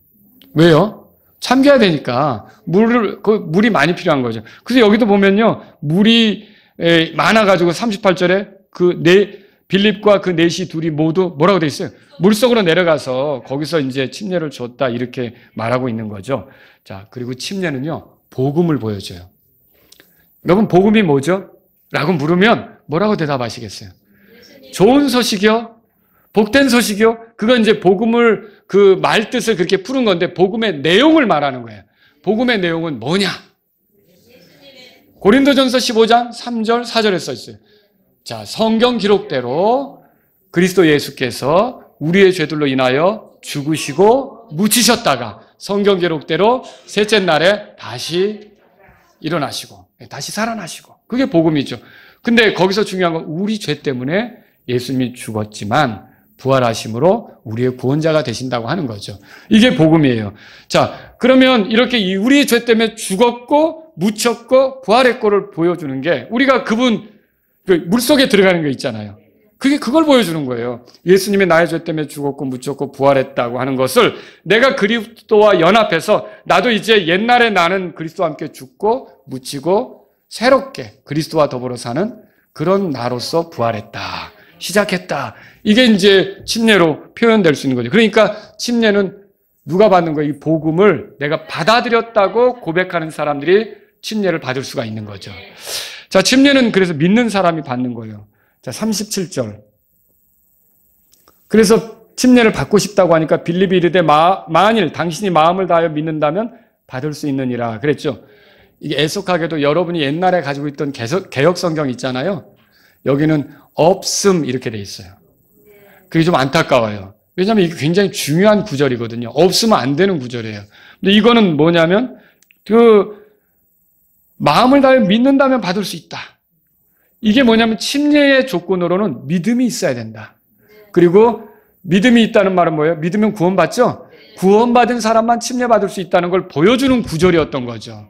왜요? 잠겨야 되니까 물이 많이 필요한 거죠. 그래서 여기도 보면요, 물이 많아가지고 38절에 빌립과 그 넷이 둘이 모두 뭐라고 돼 있어요? 물속으로 내려가서 거기서 이제 침례를 줬다 이렇게 말하고 있는 거죠. 자, 그리고 침례는요, 복음을 보여줘요. 여러분, 복음이 뭐죠? 라고 물으면 뭐라고 대답하시겠어요? 좋은 소식이요? 복된 소식이요? 그건 이제 복음을 그 말 뜻을 그렇게 푸는 건데 복음의 내용을 말하는 거예요. 복음의 내용은 뭐냐? 고린도전서 15장 3절 4절에 써 있어요. 자, 성경 기록대로 그리스도 예수께서 우리의 죄들로 인하여 죽으시고 묻히셨다가 성경 기록대로 셋째 날에 다시 일어나시고 다시 살아나시고 그게 복음이죠. 근데 거기서 중요한 건 우리 죄 때문에 예수님이 죽었지만 부활하심으로 우리의 구원자가 되신다고 하는 거죠. 이게 복음이에요. 자, 그러면 이렇게 우리의 죄 때문에 죽었고 묻혔고 부활했고를 보여주는 게 우리가 그분 물속에 들어가는 거 있잖아요. 그걸 보여주는 거예요. 예수님이 나의 죄 때문에 죽었고 묻혔고 부활했다고 하는 것을 내가 그리스도와 연합해서 나도 이제 옛날에 나는 그리스도와 함께 죽고 묻히고 새롭게 그리스도와 더불어 사는 그런 나로서 부활했다. 시작했다. 이게 이제 침례로 표현될 수 있는 거죠. 그러니까 침례는 누가 받는 거예요? 이 복음을 내가 받아들였다고 고백하는 사람들이 침례를 받을 수가 있는 거죠. 자, 침례는 그래서 믿는 사람이 받는 거예요. 자, 37절. 그래서 침례를 받고 싶다고 하니까 빌립이 이르되 만일 당신이 마음을 다하여 믿는다면 받을 수 있느니라 그랬죠. 이게 애석하게도 여러분이 옛날에 가지고 있던 개역 성경 있잖아요. 여기는 없음 이렇게 돼 있어요. 그게 좀 안타까워요. 왜냐하면 이게 굉장히 중요한 구절이거든요. 없으면 안 되는 구절이에요. 근데 이거는 뭐냐면 마음을 다하여 믿는다면 받을 수 있다. 이게 뭐냐면 침례의 조건으로는 믿음이 있어야 된다. 그리고 믿음이 있다는 말은 뭐예요? 믿으면 구원받죠? 구원받은 사람만 침례받을 수 있다는 걸 보여주는 구절이었던 거죠.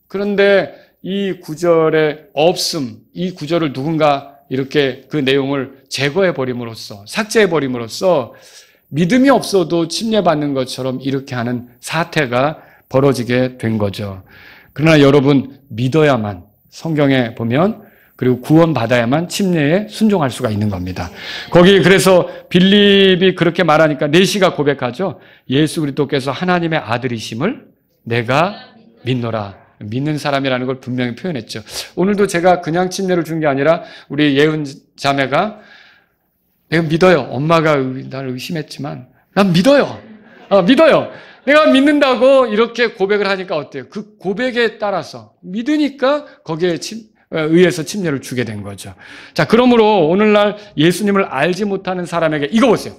그런데 이 구절의 없음, 이 구절을 누군가 이렇게 그 내용을 제거해버림으로써, 삭제해버림으로써 믿음이 없어도 침례받는 것처럼 이렇게 하는 사태가 벌어지게 된 거죠. 그러나 여러분 믿어야만 성경에 보면 그리고 구원받아야만 침례에 순종할 수가 있는 겁니다. 거기 그래서 빌립이 그렇게 말하니까 내시가 고백하죠. 예수 그리스도께서 하나님의 아들이심을 내가 믿노라. 믿는 사람이라는 걸 분명히 표현했죠. 오늘도 제가 그냥 침례를 준 게 아니라 우리 예은 자매가 내가 믿어요. 엄마가 나를 의심했지만 난 믿어요. 믿어요. 내가 믿는다고 이렇게 고백을 하니까 어때요? 그 고백에 따라서 믿으니까 거기에 의해서 침례를 주게 된 거죠. 자, 그러므로 오늘날 예수님을 알지 못하는 사람에게 이거 보세요.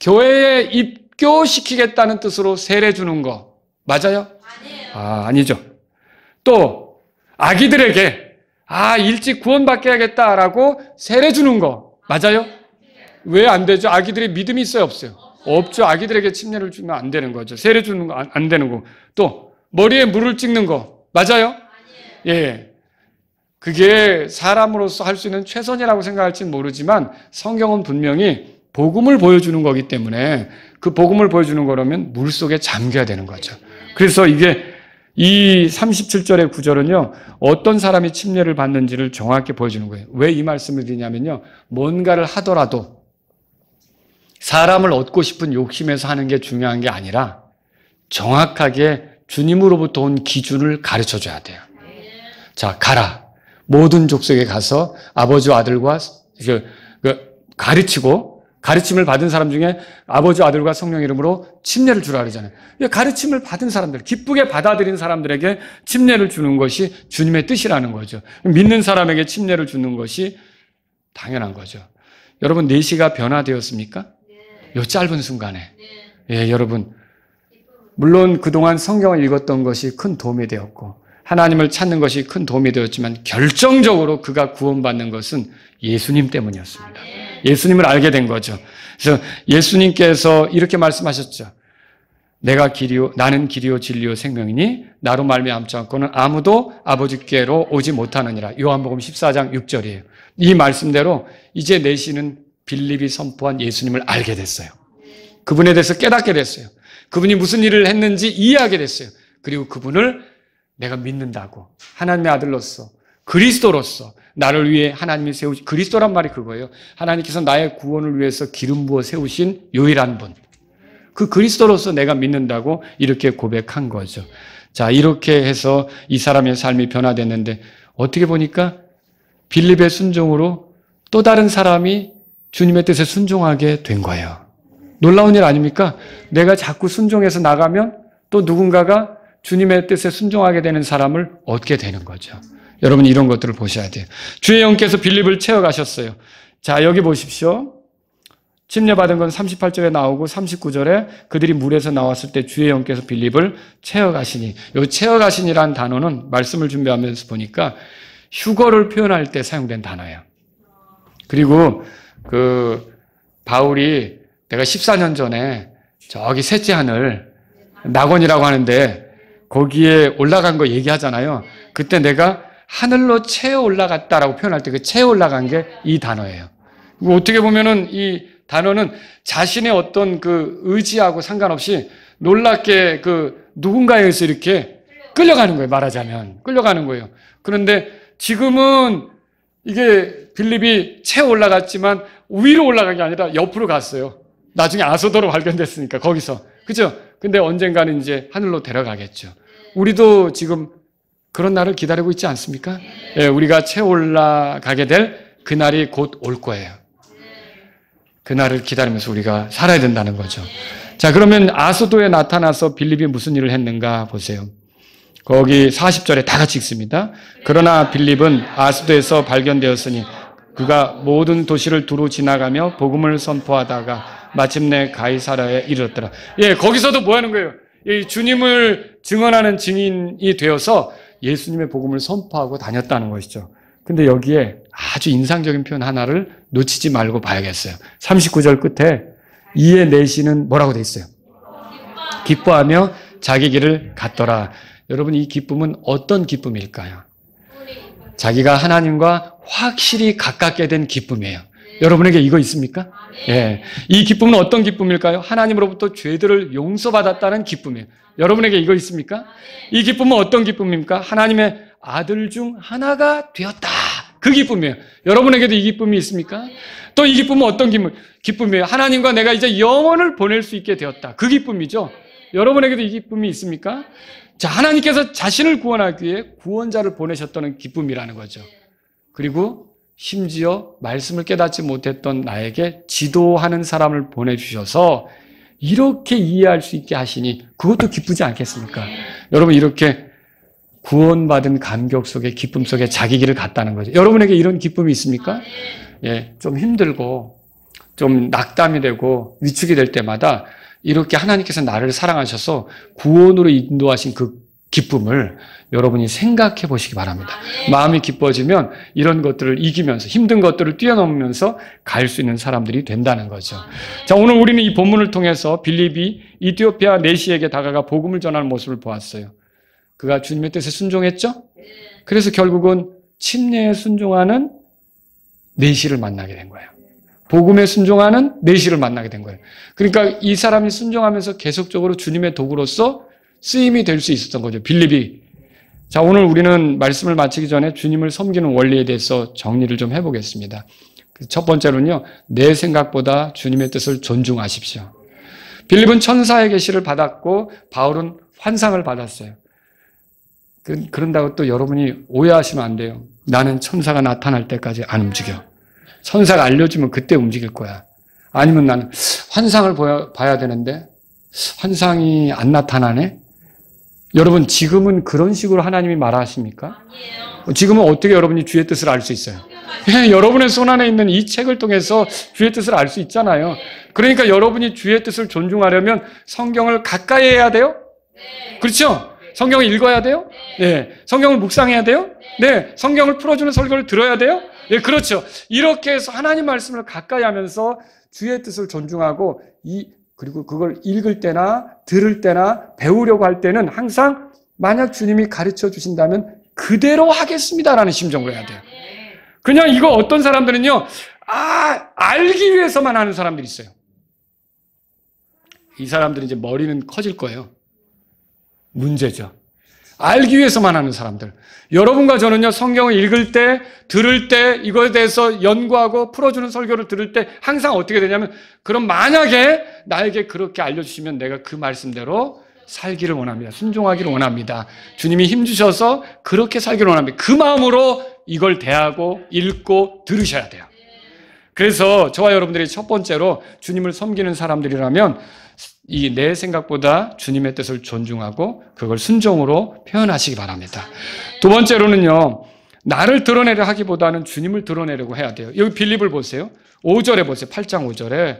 교회에 입교시키겠다는 뜻으로 세례 주는 거 맞아요? 아니에요. 아니죠. 또 아기들에게 일찍 구원받게 하겠다라고 세례 주는 거 맞아요? 왜 안 되죠? 아기들이 믿음이 있어요, 없어요? 없죠. 아기들에게 침례를 주면 안 되는 거죠. 세례 주는 거 안 되는 거. 또 머리에 물을 찍는 거 맞아요? 예. 그게 사람으로서 할 수 있는 최선이라고 생각할지는 모르지만 성경은 분명히 복음을 보여주는 거기 때문에 그 복음을 보여주는 거라면 물속에 잠겨야 되는 거죠. 그래서 이게 이 37절의 구절은요, 어떤 사람이 침례를 받는지를 정확히 보여주는 거예요. 왜 이 말씀을 드리냐면요, 뭔가를 하더라도 사람을 얻고 싶은 욕심에서 하는 게 중요한 게 아니라 정확하게 주님으로부터 온 기준을 가르쳐 줘야 돼요. 자, 가라. 모든 족속에 가서 아버지와 아들과 가르치고, 가르침을 받은 사람 중에 아버지, 아들과 성령 이름으로 침례를 주라 그러잖아요. 가르침을 받은 사람들, 기쁘게 받아들인 사람들에게 침례를 주는 것이 주님의 뜻이라는 거죠. 믿는 사람에게 침례를 주는 것이 당연한 거죠. 여러분, 내시가 변화되었습니까? 이 짧은 순간에. 예, 여러분. 물론 그동안 성경을 읽었던 것이 큰 도움이 되었고, 하나님을 찾는 것이 큰 도움이 되었지만 결정적으로 그가 구원받는 것은 예수님 때문이었습니다. 예수님을 알게 된 거죠. 그래서 예수님께서 이렇게 말씀하셨죠. 나는 길이요 진리요 생명이니 나로 말미암지 않고는 아무도 아버지께로 오지 못하느니라. 요한복음 14장 6절이에요. 이 말씀대로 이제 내시는 빌립이 선포한 예수님을 알게 됐어요. 그분에 대해서 깨닫게 됐어요. 그분이 무슨 일을 했는지 이해하게 됐어요. 그리고 그분을 내가 믿는다고 하나님의 아들로서 그리스도로서 나를 위해 하나님이 세우신 그리스도란 말이 그거예요. 하나님께서 나의 구원을 위해서 기름 부어 세우신 유일한 분. 그 그리스도로서 내가 믿는다고 이렇게 고백한 거죠. 자, 이렇게 해서 이 사람의 삶이 변화됐는데 어떻게 보니까 빌립의 순종으로 또 다른 사람이 주님의 뜻에 순종하게 된 거예요. 놀라운 일 아닙니까? 내가 자꾸 순종해서 나가면 또 누군가가 주님의 뜻에 순종하게 되는 사람을 얻게 되는 거죠. 여러분 이런 것들을 보셔야 돼요. 주의 영께서 빌립을 채워가셨어요. 자, 여기 보십시오. 침례받은 건 38절에 나오고 39절에 그들이 물에서 나왔을 때 주의 영께서 빌립을 채워가시니, 이 채워가시니라는 단어는 말씀을 준비하면서 보니까 휴거를 표현할 때 사용된 단어예요. 그리고 바울이 내가 14년 전에 저기 셋째 하늘 낙원이라고 하는데 거기에 올라간 거 얘기하잖아요. 그때 내가 하늘로 채어 올라갔다라고 표현할 때 그 채어 올라간 게 이 단어예요. 어떻게 보면은 이 단어는 자신의 어떤 그 의지하고 상관없이 놀랍게 그 누군가에 의해서 이렇게 끌려가는 거예요. 말하자면 끌려가는 거예요. 그런데 지금은 이게 빌립이 채 올라갔지만 위로 올라간 게 아니라 옆으로 갔어요. 나중에 아소도로 발견됐으니까 거기서. 그죠? 근데 언젠가는 이제 하늘로 데려가겠죠. 우리도 지금 그런 날을 기다리고 있지 않습니까? 예, 우리가 채 올라가게 될 그날이 곧 올 거예요. 그날을 기다리면서 우리가 살아야 된다는 거죠. 자, 그러면 아소도에 나타나서 빌립이 무슨 일을 했는가 보세요. 거기 40절에 다 같이 읽습니다. 그러나 빌립은 아소도에서 발견되었으니 그가 모든 도시를 두루 지나가며 복음을 선포하다가 마침내 가이사라에 이르렀더라. 예, 거기서도 뭐 하는 거예요? 이 주님을 증언하는 증인이 되어서 예수님의 복음을 선포하고 다녔다는 것이죠. 근데 여기에 아주 인상적인 표현 하나를 놓치지 말고 봐야겠어요. 39절 끝에 이에 내시는 뭐라고 돼 있어요? 기뻐하며 자기 길을 갔더라. 여러분, 이 기쁨은 어떤 기쁨일까요? 자기가 하나님과 확실히 가깝게 된 기쁨이에요. 여러분에게 이거 있습니까? 예. 이 기쁨은 어떤 기쁨일까요? 하나님으로부터 죄들을 용서받았다는 기쁨이에요. 여러분에게 이거 있습니까? 이 기쁨은 어떤 기쁨입니까? 하나님의 아들 중 하나가 되었다. 그 기쁨이에요. 여러분에게도 이 기쁨이 있습니까? 또 이 기쁨은 어떤 기쁨이에요? 하나님과 내가 이제 영원을 보낼 수 있게 되었다. 그 기쁨이죠. 여러분에게도 이 기쁨이 있습니까? 자, 하나님께서 자신을 구원하기 위해 구원자를 보내셨다는 기쁨이라는 거죠. 그리고 심지어 말씀을 깨닫지 못했던 나에게 지도하는 사람을 보내주셔서 이렇게 이해할 수 있게 하시니 그것도 기쁘지 않겠습니까? 여러분, 이렇게 구원받은 감격 속에, 기쁨 속에 자기 길을 갔다는 거죠. 여러분에게 이런 기쁨이 있습니까? 예, 좀 힘들고 좀 낙담이 되고 위축이 될 때마다 이렇게 하나님께서 나를 사랑하셔서 구원으로 인도하신 그 기쁨을 여러분이 생각해 보시기 바랍니다. 마음이 기뻐지면 이런 것들을 이기면서, 힘든 것들을 뛰어넘으면서 갈 수 있는 사람들이 된다는 거죠. 자, 오늘 우리는 이 본문을 통해서 빌립이 이디오피아 내시에게 다가가 복음을 전하는 모습을 보았어요. 그가 주님의 뜻에 순종했죠? 그래서 결국은 침례에 순종하는 내시를 만나게 된 거예요. 복음에 순종하는 내시를 만나게 된 거예요. 그러니까 이 사람이 순종하면서 계속적으로 주님의 도구로서 쓰임이 될 수 있었던 거죠. 빌립이. 자, 오늘 우리는 말씀을 마치기 전에 주님을 섬기는 원리에 대해서 정리를 좀 해보겠습니다. 첫 번째로는요, 내 생각보다 주님의 뜻을 존중하십시오. 빌립은 천사의 계시를 받았고 바울은 환상을 받았어요. 그런다고 또 여러분이 오해하시면 안 돼요. 나는 천사가 나타날 때까지 안 움직여. 천사가 알려주면 그때 움직일 거야. 아니면 나는 환상을 봐야 되는데 환상이 안 나타나네? 여러분, 지금은 그런 식으로 하나님이 말하십니까? 지금은 어떻게 여러분이 주의 뜻을 알 수 있어요? 예, 여러분의 손 안에 있는 이 책을 통해서 주의 뜻을 알 수 있잖아요. 그러니까 여러분이 주의 뜻을 존중하려면 성경을 가까이 해야 돼요? 그렇죠? 성경을 읽어야 돼요? 네. 성경을 묵상해야 돼요? 네. 성경을 풀어주는 설교를 들어야 돼요? 네, 그렇죠. 이렇게 해서 하나님 말씀을 가까이 하면서 주의 뜻을 존중하고 그리고 그걸 읽을 때나 들을 때나 배우려고 할 때는 항상 만약 주님이 가르쳐 주신다면 그대로 하겠습니다라는 심정으로 해야 돼요. 그냥 이거 어떤 사람들은요, 알기 위해서만 하는 사람들이 있어요. 이 사람들은 이제 머리는 커질 거예요. 문제죠. 알기 위해서만 하는 사람들. 여러분과 저는요, 성경을 읽을 때, 들을 때, 이거에 대해서 연구하고 풀어주는 설교를 들을 때 항상 어떻게 되냐면, 그럼 만약에 나에게 그렇게 알려주시면 내가 그 말씀대로 살기를 원합니다. 순종하기를 원합니다. 주님이 힘주셔서 그렇게 살기를 원합니다. 그 마음으로 이걸 대하고 읽고 들으셔야 돼요. 그래서 저와 여러분들이 첫 번째로 주님을 섬기는 사람들이라면 이 내 생각보다 주님의 뜻을 존중하고 그걸 순종으로 표현하시기 바랍니다. 두 번째로는요, 나를 드러내려 하기보다는 주님을 드러내려고 해야 돼요. 여기 빌립을 보세요. 5절에 보세요. 8장 5절에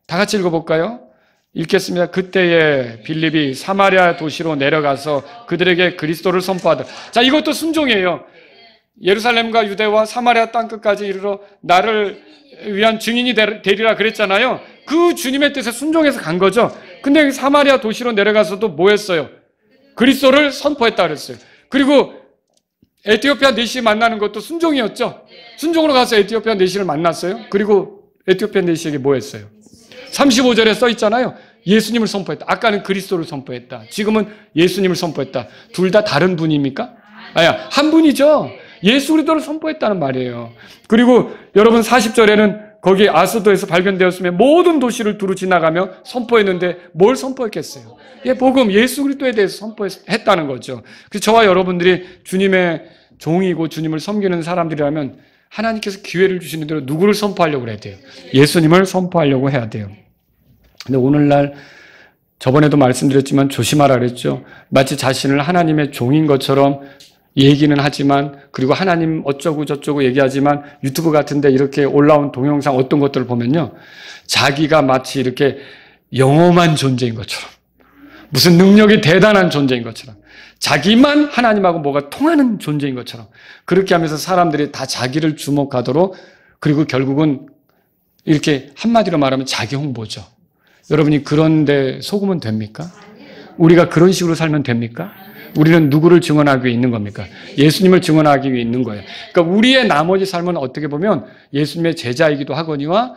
다 같이 읽어볼까요? 읽겠습니다. 그때에 빌립이 사마리아 도시로 내려가서 그들에게 그리스도를 선포하더라. 자, 이것도 순종이에요. 예루살렘과 유대와 사마리아 땅끝까지 이르러 나를 위한 증인이 되리라 그랬잖아요. 그 주님의 뜻에 순종해서 간 거죠. 근데 사마리아 도시로 내려가서도 뭐 했어요? 그리스도를 선포했다 그랬어요. 그리고 에티오피아 내시 만나는 것도 순종이었죠. 순종으로 가서 에티오피아 내시를 만났어요. 그리고 에티오피아 내시에게 뭐 했어요? 35절에 써 있잖아요. 예수님을 선포했다. 아까는 그리스도를 선포했다. 지금은 예수님을 선포했다. 둘 다 다른 분입니까? 아야, 한 분이죠. 예수 그리스도를 선포했다는 말이에요. 그리고 여러분 40절에는 거기 아스도에서 발견되었으면 모든 도시를 두루 지나가며 선포했는데 뭘 선포했겠어요? 예, 복음, 예수 그리스도에 대해서 선포했다는 거죠. 그래서 저와 여러분들이 주님의 종이고 주님을 섬기는 사람들이라면 하나님께서 기회를 주시는 대로 누구를 선포하려고 해야 돼요? 예수님을 선포하려고 해야 돼요. 근데 오늘날 저번에도 말씀드렸지만 조심하라 그랬죠. 마치 자신을 하나님의 종인 것처럼 얘기는 하지만 그리고 하나님 어쩌고 저쩌고 얘기하지만 유튜브 같은데 이렇게 올라온 동영상 어떤 것들을 보면요. 자기가 마치 이렇게 영험한 존재인 것처럼 무슨 능력이 대단한 존재인 것처럼 자기만 하나님하고 뭐가 통하는 존재인 것처럼 그렇게 하면서 사람들이 다 자기를 주목하도록 그리고 결국은 이렇게 한마디로 말하면 자기 홍보죠. 여러분이 그런데 속으면 됩니까? 우리가 그런 식으로 살면 됩니까? 우리는 누구를 증언하기 위해 있는 겁니까? 예수님을 증언하기 위해 있는 거예요. 그러니까 우리의 나머지 삶은 어떻게 보면 예수님의 제자이기도 하거니와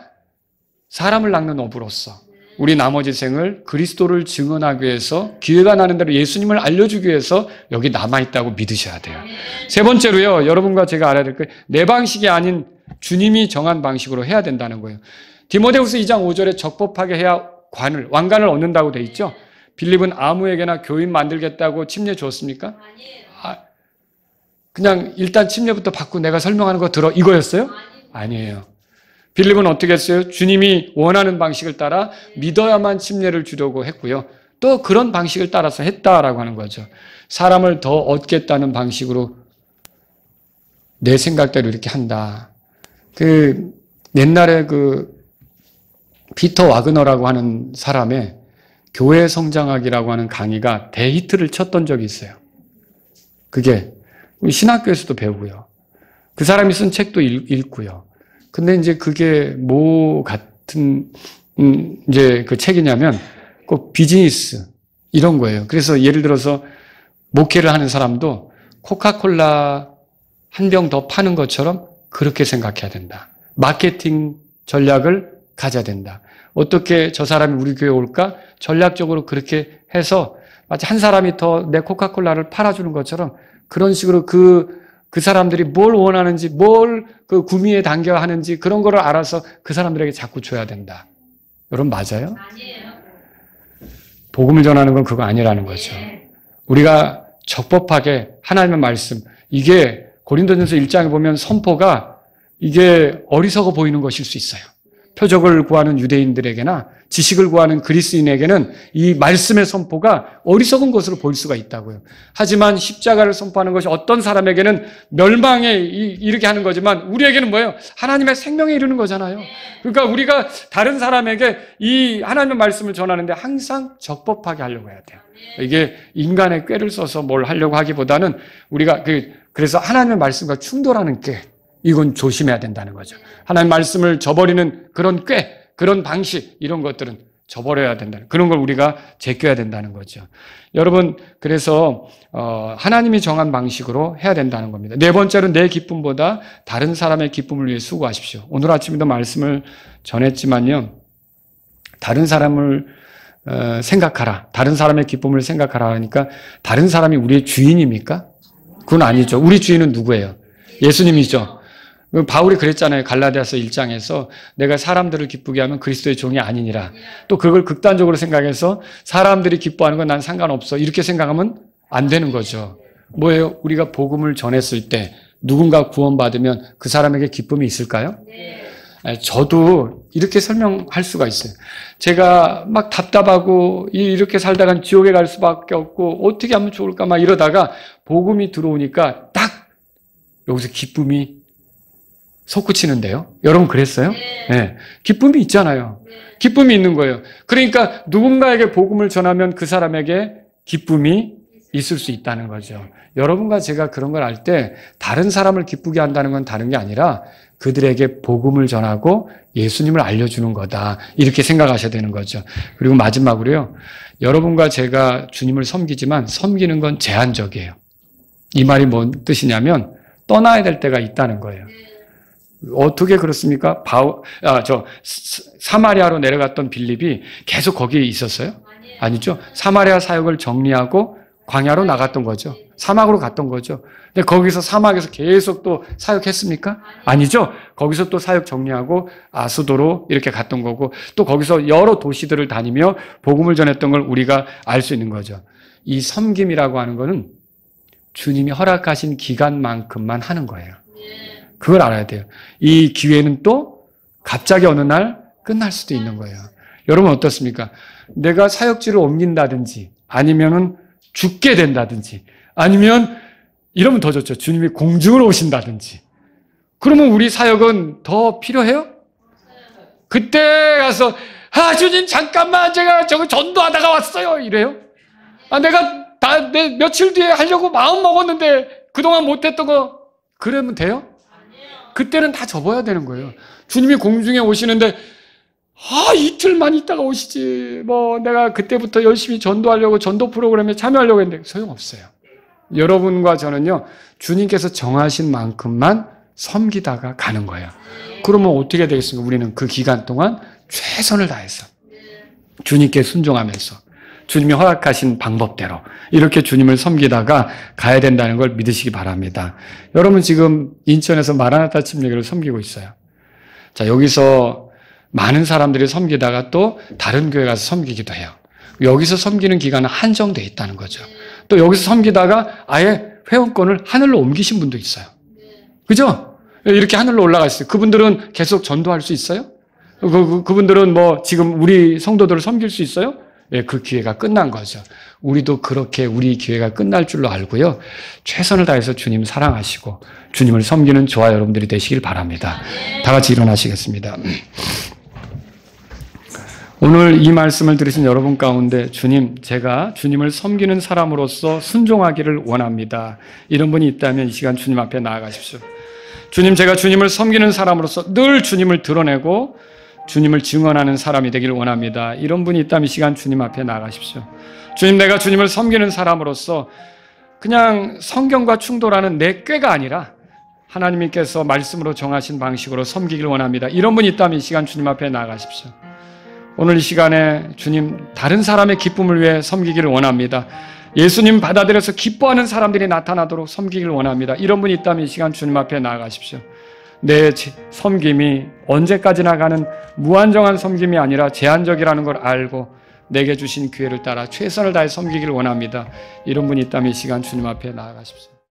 사람을 낚는 어부로서 우리 나머지 생을 그리스도를 증언하기 위해서 기회가 나는 대로 예수님을 알려주기 위해서 여기 남아있다고 믿으셔야 돼요. 세 번째로요. 여러분과 제가 알아야 될 게 내 방식이 아닌 주님이 정한 방식으로 해야 된다는 거예요. 디모데후서 2장 5절에 적법하게 해야 왕관을 얻는다고 돼 있죠. 빌립은 아무에게나 교인 만들겠다고 침례 줬습니까? 그냥 일단 침례부터 받고 내가 설명하는 거 들어 이거였어요? 아니에요. 빌립은 어떻게 했어요? 주님이 원하는 방식을 따라 믿어야만 침례를 주려고 했고요. 또 그런 방식을 따라서 했다라고 하는 거죠. 사람을 더 얻겠다는 방식으로 내 생각대로 이렇게 한다. 옛날에 피터 와그너라고 하는 사람의 교회 성장학이라고 하는 강의가 대히트를 쳤던 적이 있어요. 그게 신학교에서도 배우고요. 그 사람이 쓴 책도 읽고요. 근데 이제 그게 뭐 같은 이제 그 책이냐면 꼭 비즈니스 이런 거예요. 그래서 예를 들어서 목회를 하는 사람도 코카콜라 한 병 더 파는 것처럼 그렇게 생각해야 된다. 마케팅 전략을 가져야 된다. 어떻게 저 사람이 우리 교회에 올까? 전략적으로 그렇게 해서 마치 한 사람이 더 내 코카콜라를 팔아주는 것처럼 그런 식으로 그 사람들이 뭘 원하는지, 뭘 그 구미에 당겨야 하는지 그런 거를 알아서 그 사람들에게 자꾸 줘야 된다. 여러분 맞아요? 아니에요. 복음을 전하는 건 그거 아니라는 거죠. 우리가 적법하게 하나님의 말씀, 이게 고린도전서 1장에 보면 선포가 이게 어리석어 보이는 것일 수 있어요. 표적을 구하는 유대인들에게나 지식을 구하는 그리스인에게는 이 말씀의 선포가 어리석은 것으로 보일 수가 있다고요. 하지만 십자가를 선포하는 것이 어떤 사람에게는 멸망에 이르게 하는 거지만 우리에게는 뭐예요? 하나님의 생명에 이르는 거잖아요. 그러니까 우리가 다른 사람에게 이 하나님의 말씀을 전하는데 항상 적법하게 하려고 해야 돼요. 이게 인간의 꾀를 써서 뭘 하려고 하기보다는 우리가 그래서 하나님의 말씀과 충돌하는 꾀, 이건 조심해야 된다는 거죠. 하나님 말씀을 저버리는 그런 꾀, 그런 방식, 이런 것들은 저버려야 된다는, 그런 걸 우리가 제껴야 된다는 거죠. 여러분, 그래서 하나님이 정한 방식으로 해야 된다는 겁니다. 네 번째로 내 기쁨보다 다른 사람의 기쁨을 위해 수고하십시오. 오늘 아침에도 말씀을 전했지만요. 다른 사람을 생각하라. 다른 사람의 기쁨을 생각하라 하니까 다른 사람이 우리의 주인입니까? 그건 아니죠. 우리 주인은 누구예요? 예수님이죠. 바울이 그랬잖아요. 갈라디아서 1장에서 내가 사람들을 기쁘게 하면 그리스도의 종이 아니니라. 또 그걸 극단적으로 생각해서 사람들이 기뻐하는 건 난 상관없어. 이렇게 생각하면 안 되는 거죠. 뭐예요? 우리가 복음을 전했을 때 누군가 구원받으면 그 사람에게 기쁨이 있을까요? 저도 이렇게 설명할 수가 있어요. 제가 막 답답하고 이렇게 살다간 지옥에 갈 수밖에 없고 어떻게 하면 좋을까 막 이러다가 복음이 들어오니까 딱 여기서 기쁨이 솟구치는데요. 여러분 그랬어요? 네. 기쁨이 있잖아요. 기쁨이 있는 거예요. 그러니까 누군가에게 복음을 전하면 그 사람에게 기쁨이 있을 수 있다는 거죠. 여러분과 제가 그런 걸 알 때 다른 사람을 기쁘게 한다는 건 다른 게 아니라 그들에게 복음을 전하고 예수님을 알려주는 거다. 이렇게 생각하셔야 되는 거죠. 그리고 마지막으로요. 여러분과 제가 주님을 섬기지만 섬기는 건 제한적이에요. 이 말이 뭔 뜻이냐면 떠나야 될 때가 있다는 거예요. 어떻게 그렇습니까? 사마리아로 내려갔던 빌립이 계속 거기에 있었어요? 아니죠. 사마리아 사역을 정리하고 광야로 나갔던 거죠. 사막으로 갔던 거죠. 근데 거기서 사막에서 계속 또 사역했습니까? 아니죠. 거기서 또 사역 정리하고 아수도로 이렇게 갔던 거고 또 거기서 여러 도시들을 다니며 복음을 전했던 걸 우리가 알 수 있는 거죠. 이 섬김이라고 하는 거는 주님이 허락하신 기간만큼만 하는 거예요. 그걸 알아야 돼요. 이 기회는 또 갑자기 어느 날 끝날 수도 있는 거예요. 여러분 어떻습니까? 내가 사역지를 옮긴다든지 아니면은 죽게 된다든지 아니면 이러면 더 좋죠. 주님이 공중으로 오신다든지. 그러면 우리 사역은 더 필요해요? 그때 가서 주님 잠깐만 제가 저거 전도하다가 왔어요. 이래요? 내가 며칠 뒤에 하려고 마음 먹었는데 그동안 못했던 거 그러면 돼요? 그때는 다 접어야 되는 거예요. 주님이 공중에 오시는데 이틀만 있다가 오시지. 내가 그때부터 열심히 전도하려고 전도 프로그램에 참여하려고 했는데 소용없어요. 여러분과 저는요, 주님께서 정하신 만큼만 섬기다가 가는 거예요. 그러면 어떻게 되겠습니까? 우리는 그 기간 동안 최선을 다해서 주님께 순종하면서 주님이 허락하신 방법대로 이렇게 주님을 섬기다가 가야 된다는 걸 믿으시기 바랍니다. 여러분 지금 인천에서 마라나타 침례교를 섬기고 있어요. 자, 여기서 많은 사람들이 섬기다가 또 다른 교회 가서 섬기기도 해요. 여기서 섬기는 기간은 한정되어 있다는 거죠. 또 여기서 섬기다가 아예 회원권을 하늘로 옮기신 분도 있어요. 그죠? 이렇게 하늘로 올라가 있어요. 그분들은 계속 전도할 수 있어요? 그분들은 지금 우리 성도들을 섬길 수 있어요? 그 기회가 끝난 거죠. 우리도 그렇게 우리 기회가 끝날 줄로 알고요. 최선을 다해서 주님 사랑하시고 주님을 섬기는 저와 여러분들이 되시길 바랍니다. 다 같이 일어나시겠습니다. 오늘 이 말씀을 들으신 여러분 가운데 주님, 제가 주님을 섬기는 사람으로서 순종하기를 원합니다. 이런 분이 있다면 이 시간 주님 앞에 나아가십시오. 주님, 제가 주님을 섬기는 사람으로서 늘 주님을 드러내고 주님을 증언하는 사람이 되기를 원합니다. 이런 분이 있다면 이 시간 주님 앞에 나아가십시오. 주님, 내가 주님을 섬기는 사람으로서 그냥 성경과 충돌하는 내 꾀가 아니라 하나님께서 말씀으로 정하신 방식으로 섬기기를 원합니다. 이런 분이 있다면 이 시간 주님 앞에 나아가십시오. 오늘 이 시간에 주님, 다른 사람의 기쁨을 위해 섬기기를 원합니다. 예수님 받아들여서 기뻐하는 사람들이 나타나도록 섬기기를 원합니다. 이런 분이 있다면 이 시간 주님 앞에 나아가십시오. 내 섬김이 언제까지나 가는 무한정한 섬김이 아니라 제한적이라는 걸 알고 내게 주신 기회를 따라 최선을 다해 섬기기를 원합니다. 이런 분이 있다면 이 시간 주님 앞에 나아가십시오.